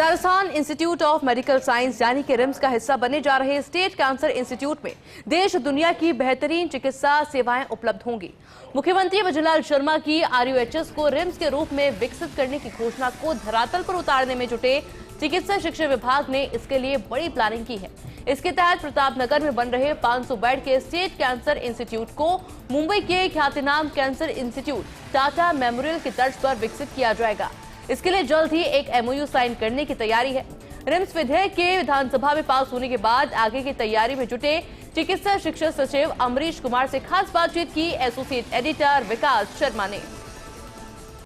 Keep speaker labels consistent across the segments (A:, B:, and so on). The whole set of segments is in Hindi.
A: Rajasthan institute of medical science यानी कि रिम्स का हिस्सा बनने जा रहे स्टेट कैंसर इंस्टीट्यूट में देश दुनिया की बेहतरीन चिकित्सा सेवाएं उपलब्ध होंगी। मुख्यमंत्री भजनलाल शर्मा की आरयूएचएस को रिम्स के रूप में विकसित करने की घोषणा को धरातल पर उतारने में जुटे चिकित्सा शिक्षा विभाग ने इसके लिए बड़ी प्लानिंग की है। इसके तहत प्रतापनगर में बन रहे 500 बेड के स्टेट कैंसर इंस्टीट्यूट को मुंबई के ख्यातिनाम कैंसर इंस्टीट्यूट टाटा मेमोरियल की तर्ज पर विकसित किया जाएगा। इसके लिए जल्द ही एक एमओयू साइन करने की तैयारी है। रिम्स विधेयक के विधानसभा में पास होने के बाद आगे की तैयारी में जुटे चिकित्सा शिक्षा सचिव अमरीश कुमार से खास बातचीत की एसोसिएट एडिटर विकास शर्मा ने।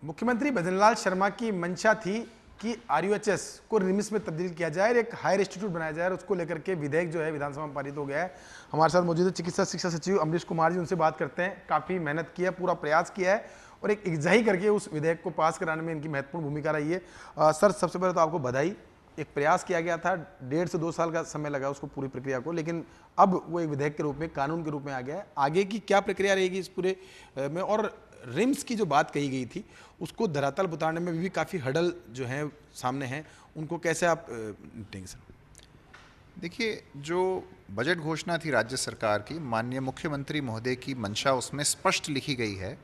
B: मुख्यमंत्री भजनलाल शर्मा की मंशा थी कि आरयूएचएस को रिम्स में तब्दील किया जाए और एक हायर इंस्टीट्यूट बनाया जाए, और उसको लेकर के विधेयक जो है विधानसभा में पारित हो गया है। हमारे साथ मौजूद है चिकित्सा शिक्षा सचिव अमरीश कुमार जी, उनसे बात करते हैं। काफ़ी मेहनत की है, पूरा प्रयास किया है और एक इकजाही करके उस विधेयक को पास कराने में इनकी महत्वपूर्ण भूमिका रही है। सर, सबसे पहले तो आपको बधाई। एक प्रयास किया गया था, 1.5 से 2 साल का समय लगा उसको पूरी प्रक्रिया को, लेकिन अब वो एक विधेयक के रूप में, कानून के रूप में आ गया है। आगे की क्या प्रक्रिया रहेगी इस पूरे में, और रिम्स की जो बात कही गई थी उसको धरातल उतारने में भी काफ़ी हडल जो हैं सामने हैं, उनको कैसे आप निपटेंगे सर?
C: देखिए, जो बजट घोषणा थी राज्य सरकार की, माननीय मुख्यमंत्री महोदय की मंशा उसमें स्पष्ट लिखी गई है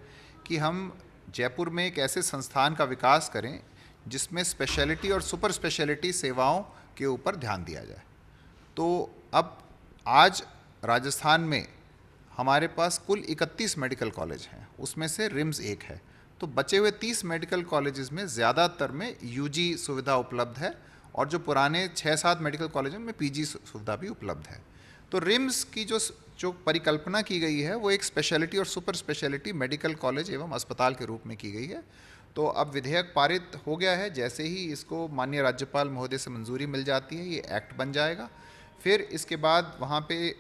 C: कि हम जयपुर में एक ऐसे संस्थान का विकास करें जिसमें स्पेशलिटी और सुपर स्पेशलिटी सेवाओं के ऊपर ध्यान दिया जाए। तो अब आज राजस्थान में हमारे पास कुल 31 मेडिकल कॉलेज हैं, उसमें से रिम्स एक है। तो बचे हुए 30 मेडिकल कॉलेजेस में ज़्यादातर में यूजी सुविधा उपलब्ध है और जो पुराने 6-7 मेडिकल कॉलेजों में पीजी सुविधा भी उपलब्ध है। तो रिम्स की जो परिकल्पना की गई है वो एक स्पेशलिटी और सुपर स्पेशलिटी मेडिकल कॉलेज एवं अस्पताल के रूप में की गई है। तो अब विधेयक पारित हो गया है, जैसे ही इसको माननीय राज्यपाल महोदय से मंजूरी मिल जाती है ये एक्ट बन जाएगा। फिर इसके बाद वहाँ पे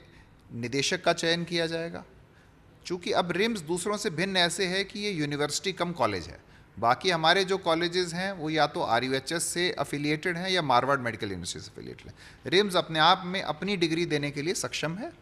C: निदेशक का चयन किया जाएगा। चूँकि अब रिम्स दूसरों से भिन्न ऐसे है कि ये यूनिवर्सिटी कम कॉलेज है। बाकी हमारे जो कॉलेजेस हैं वो या तो आरयूएचएस से अफिलिएटेड हैं या मारवाड़ मेडिकल यूनिवर्सिटी से अफिलिएटेड हैं। रिम्स अपने आप में अपनी डिग्री देने के लिए सक्षम है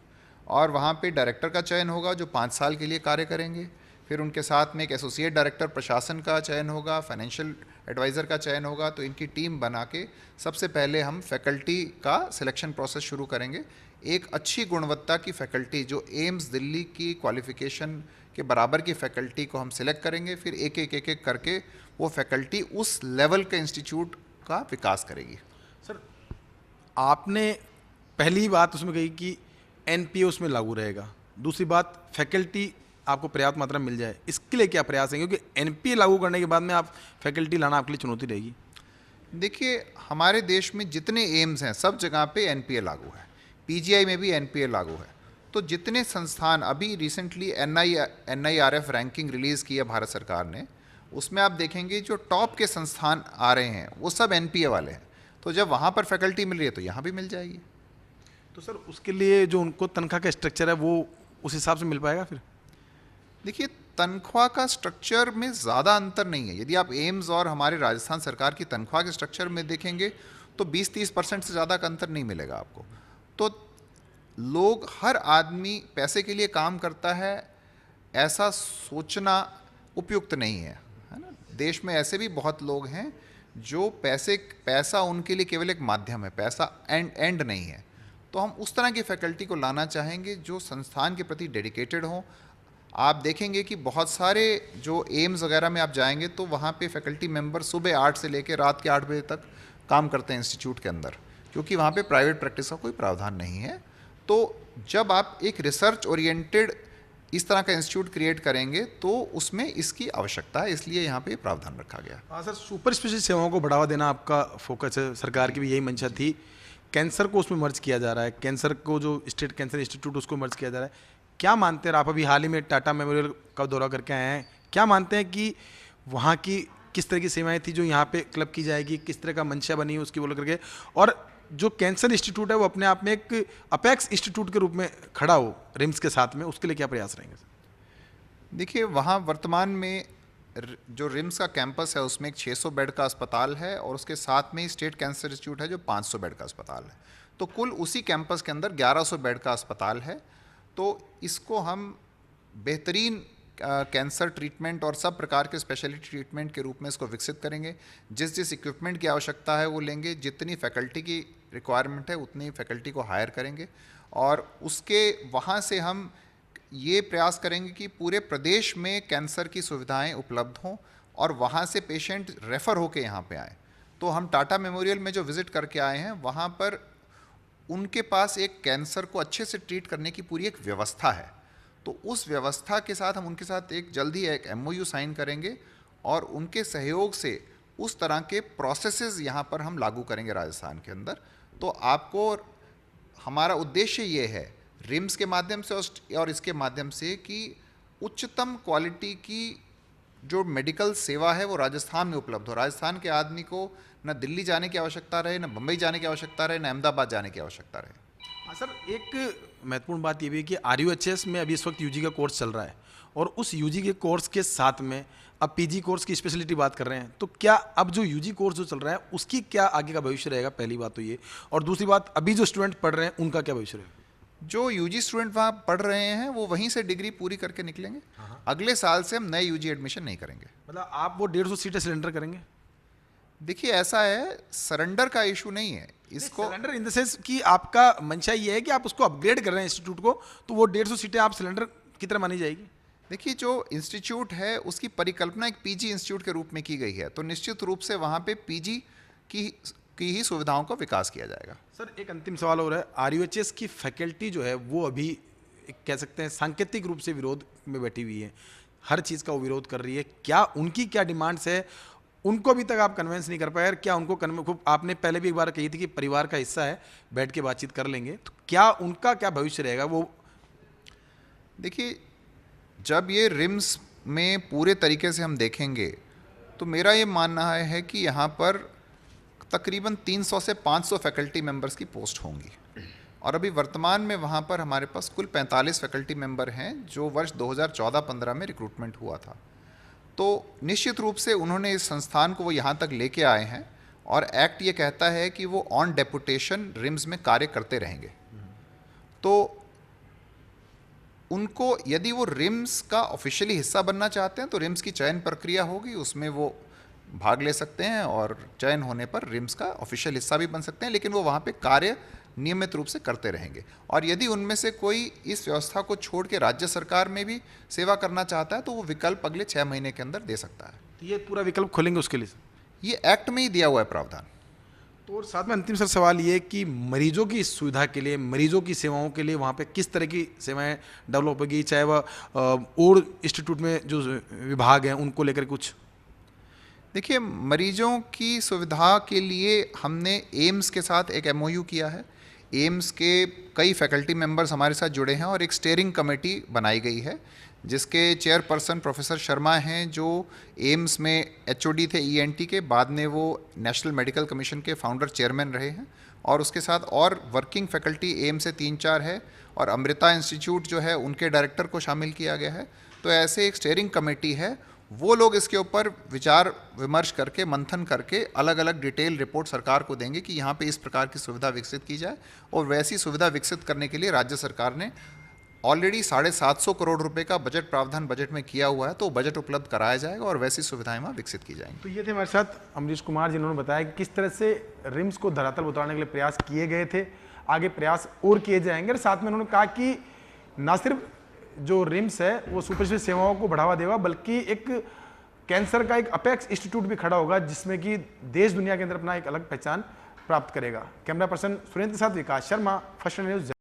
C: और वहाँ पे डायरेक्टर का चयन होगा जो 5 साल के लिए कार्य करेंगे। फिर उनके साथ में एक एसोसिएट डायरेक्टर प्रशासन का चयन होगा, फाइनेंशियल एडवाइज़र का चयन होगा। तो इनकी टीम बना के सबसे पहले हम फैकल्टी का सिलेक्शन प्रोसेस शुरू करेंगे। एक अच्छी गुणवत्ता की फैकल्टी जो एम्स दिल्ली की क्वालिफ़िकेशन के बराबर की फैकल्टी को हम सिलेक्ट करेंगे। फिर एक एक करके वो फैकल्टी उस लेवल के इंस्टीट्यूट का विकास करेगी।
B: सर, आपने पहली बात उसमें कही कि एनपीए उसमें लागू रहेगा, दूसरी बात फैकल्टी आपको पर्याप्त मात्रा में मिल जाए, इसके लिए क्या प्रयास है? क्योंकि एनपीए लागू करने के बाद में आप फैकल्टी लाना आपके लिए चुनौती रहेगी।
C: देखिए, हमारे देश में जितने एम्स हैं सब जगह पे एनपीए लागू है, पीजीआई में भी एनपीए लागू है। तो जितने संस्थान, अभी रिसेंटली एनआईआरएफ रैंकिंग रिलीज़ की है भारत सरकार ने, उसमें आप देखेंगे जो टॉप के संस्थान आ रहे हैं वो सब एनपीए वाले हैं। तो जब वहाँ पर फैकल्टी मिल रही है तो यहाँ भी मिल जाएगी।
B: तो सर, उसके लिए जो उनको तनख्वाह का स्ट्रक्चर है वो उस हिसाब से मिल पाएगा? फिर
C: देखिए, तनख्वाह का स्ट्रक्चर में ज़्यादा अंतर नहीं है। यदि आप एम्स और हमारे राजस्थान सरकार की तनख्वाह के स्ट्रक्चर में देखेंगे तो 20-30% से ज़्यादा का अंतर नहीं मिलेगा आपको। तो लोग, हर आदमी पैसे के लिए काम करता है, ऐसा सोचना उपयुक्त नहीं है, है ना। देश में ऐसे भी बहुत लोग हैं जो पैसा उनके लिए केवल एक माध्यम है, पैसा एंड नहीं है। तो हम उस तरह की फैकल्टी को लाना चाहेंगे जो संस्थान के प्रति डेडिकेटेड हों। आप देखेंगे कि बहुत सारे जो एम्स वगैरह में आप जाएंगे तो वहाँ पे फैकल्टी मेंबर सुबह 8 से लेकर रात के 8 बजे तक काम करते हैं इंस्टीट्यूट के अंदर, क्योंकि वहाँ पे प्राइवेट प्रैक्टिस का कोई प्रावधान नहीं है। तो जब आप एक रिसर्च ओरिएंटेड इस तरह का इंस्टीट्यूट क्रिएट करेंगे तो उसमें इसकी आवश्यकता है, इसलिए यहाँ पे प्रावधान रखा गया।
B: हाँ सर, सुपर स्पेशलिस्ट सेवाओं को बढ़ावा देना आपका फोकस है, सरकार की भी यही मंशा थी। कैंसर को उसमें मर्ज किया जा रहा है, कैंसर को जो स्टेट कैंसर इंस्टीट्यूट उसको मर्ज किया जा रहा है। क्या मानते हैं आप, अभी हाल ही में टाटा मेमोरियल का दौरा करके आए हैं, क्या मानते हैं कि वहाँ की किस तरह की सेवाएं थी जो यहाँ पे क्लब की जाएगी, किस तरह का मंशा बनी है उसकी बोल करके, और जो कैंसर इंस्टीट्यूट है वो अपने आप में एक अपेक्स इंस्टीट्यूट के रूप में खड़ा हो रिम्स के साथ में, उसके लिए क्या प्रयास रहेंगे?
C: देखिए, वहाँ वर्तमान में जो रिम्स का कैंपस है उसमें एक 600 बेड का अस्पताल है और उसके साथ में ही स्टेट कैंसर इंस्टीट्यूट है जो 500 बेड का अस्पताल है। तो कुल उसी कैंपस के अंदर 1100 बेड का अस्पताल है। तो इसको हम बेहतरीन कैंसर ट्रीटमेंट और सब प्रकार के स्पेशलिटी ट्रीटमेंट के रूप में इसको विकसित करेंगे। जिस जिस इक्विपमेंट की आवश्यकता है वो लेंगे, जितनी फैकल्टी की रिक्वायरमेंट है उतनी फैकल्टी को हायर करेंगे, और उसके वहाँ से हम ये प्रयास करेंगे कि पूरे प्रदेश में कैंसर की सुविधाएं उपलब्ध हों और वहाँ से पेशेंट रेफ़र होके यहाँ पे आए। तो हम टाटा मेमोरियल में जो विज़िट करके आए हैं वहाँ पर उनके पास एक कैंसर को अच्छे से ट्रीट करने की पूरी एक व्यवस्था है। तो उस व्यवस्था के साथ हम उनके साथ एक जल्दी एक MOU साइन करेंगे और उनके सहयोग से उस तरह के प्रोसेसेस यहाँ पर हम लागू करेंगे राजस्थान के अंदर। तो आपको, हमारा उद्देश्य ये है रिम्स के माध्यम से और इसके माध्यम से कि उच्चतम क्वालिटी की जो मेडिकल सेवा है वो राजस्थान में उपलब्ध हो। राजस्थान के आदमी को न दिल्ली जाने की आवश्यकता रहे, न बम्बई जाने की आवश्यकता रहे, न अहमदाबाद जाने की आवश्यकता रहे।
B: हाँ सर, एक महत्वपूर्ण बात ये भी है कि RUHS में अभी इस वक्त UG का कोर्स चल रहा है और उस UG के कोर्स के साथ में अब PG कोर्स की स्पेशलिटी बात कर रहे हैं, तो क्या अब जो UG कोर्स जो चल रहा है उसकी क्या आगे का भविष्य रहेगा? पहली बात तो ये, और दूसरी बात अभी जो स्टूडेंट पढ़ रहे हैं उनका क्या भविष्य रहेगा?
C: जो UG स्टूडेंट वहाँ पढ़ रहे हैं वो वहीं से डिग्री पूरी करके निकलेंगे। अगले साल से हम नए UG एडमिशन नहीं करेंगे।
B: मतलब आप वो 150 सीटें सिलेंडर करेंगे?
C: देखिए ऐसा है, सरेंडर का इशू नहीं है इसको।
B: सिलेंडर इन द सेंस कि आपका मंशा ये है कि आप उसको अपग्रेड कर रहे हैं इंस्टीट्यूट को, तो वो 150 सीटें आप सिलेंडर की तरह मानी जाएगी?
C: देखिए जो इंस्टीट्यूट है उसकी परिकल्पना एक PG इंस्टीट्यूट के रूप में की गई है, तो निश्चित रूप से वहाँ पे PG की ही सुविधाओं का विकास किया जाएगा।
B: सर एक अंतिम सवाल हो रहा है, RUHS की फैकल्टी जो है वो अभी कह सकते हैं सांकेतिक रूप से विरोध में बैठी हुई है, हर चीज़ का वो विरोध कर रही है। क्या उनकी क्या डिमांड्स है, उनको अभी तक आप कन्विंस नहीं कर पाए? और क्या उनको खूब आपने पहले भी एक बार कही थी कि परिवार का हिस्सा है, बैठ के बातचीत कर लेंगे, तो क्या उनका क्या भविष्य रहेगा? वो
C: देखिए जब ये रिम्स में पूरे तरीके से हम देखेंगे तो मेरा ये मानना है कि यहाँ पर तकरीबन 300 से 500 फैकल्टी मेंबर्स की पोस्ट होंगी, और अभी वर्तमान में वहाँ पर हमारे पास कुल 45 फैकल्टी मेंबर हैं जो वर्ष 2014-15 में रिक्रूटमेंट हुआ था। तो निश्चित रूप से उन्होंने इस संस्थान को वो यहाँ तक लेके आए हैं, और एक्ट ये कहता है कि वो ऑन डेपुटेशन रिम्स में कार्य करते रहेंगे। तो उनको यदि वो रिम्स का ऑफिशियली हिस्सा बनना चाहते हैं तो रिम्स की चयन प्रक्रिया होगी, उसमें वो भाग ले सकते हैं और चयन होने पर रिम्स का ऑफिशियल हिस्सा भी बन सकते हैं, लेकिन वो वहाँ पे कार्य नियमित रूप से करते रहेंगे। और यदि उनमें से कोई इस व्यवस्था को छोड़ के राज्य सरकार में भी सेवा करना चाहता है तो वो विकल्प अगले 6 महीने के अंदर दे सकता है।
B: तो ये पूरा विकल्प खोलेंगे उसके लिए?
C: ये एक्ट में ही दिया हुआ है प्रावधान।
B: तो और साथ में अंतिम सर सवाल ये कि मरीजों की सुविधा के लिए, मरीजों की सेवाओं के लिए वहाँ पे किस तरह की सेवाएं डेवलप होगी, चाहे वह और इंस्टीट्यूट में जो विभाग हैं उनको लेकर कुछ?
C: देखिए मरीजों की सुविधा के लिए हमने एम्स के साथ एक MOU किया है। एम्स के कई फैकल्टी मेंबर्स हमारे साथ जुड़े हैं और एक स्टीयरिंग कमेटी बनाई गई है जिसके चेयरपर्सन प्रोफेसर शर्मा हैं, जो एम्स में HOD थे ENT के, बाद में वो नेशनल मेडिकल कमीशन के फाउंडर चेयरमैन रहे हैं, और उसके साथ और वर्किंग फैकल्टी एम्स से 3-4 है, और अमृता इंस्टीट्यूट जो है उनके डायरेक्टर को शामिल किया गया है। तो ऐसे एक स्टीयरिंग कमेटी है, वो लोग इसके ऊपर विचार विमर्श करके, मंथन करके अलग अलग डिटेल रिपोर्ट सरकार को देंगे कि यहाँ पे इस प्रकार की सुविधा विकसित की जाए। और वैसी सुविधा विकसित करने के लिए राज्य सरकार ने ऑलरेडी 750 करोड़ रुपए का बजट प्रावधान बजट में किया हुआ है, तो बजट उपलब्ध कराया जाएगा और वैसी सुविधाएं वहाँ विकसित की जाएंगी।
B: तो ये थे हमारे साथ अमरीश कुमार, जिन्होंने बताया कि किस तरह से रिम्स को धरातल पर उतारने के लिए प्रयास किए गए थे, आगे प्रयास और किए जाएंगे। और साथ में उन्होंने कहा कि न सिर्फ जो रिम्स है वो सुपर स्पेशलिटी सेवाओं को बढ़ावा देगा, बल्कि एक कैंसर का एक अपेक्स इंस्टीट्यूट भी खड़ा होगा जिसमें कि देश दुनिया के अंदर अपना एक अलग पहचान प्राप्त करेगा। कैमरा पर्सन सुरेंद्र के साथ विकास शर्मा, फर्स्ट न्यूज।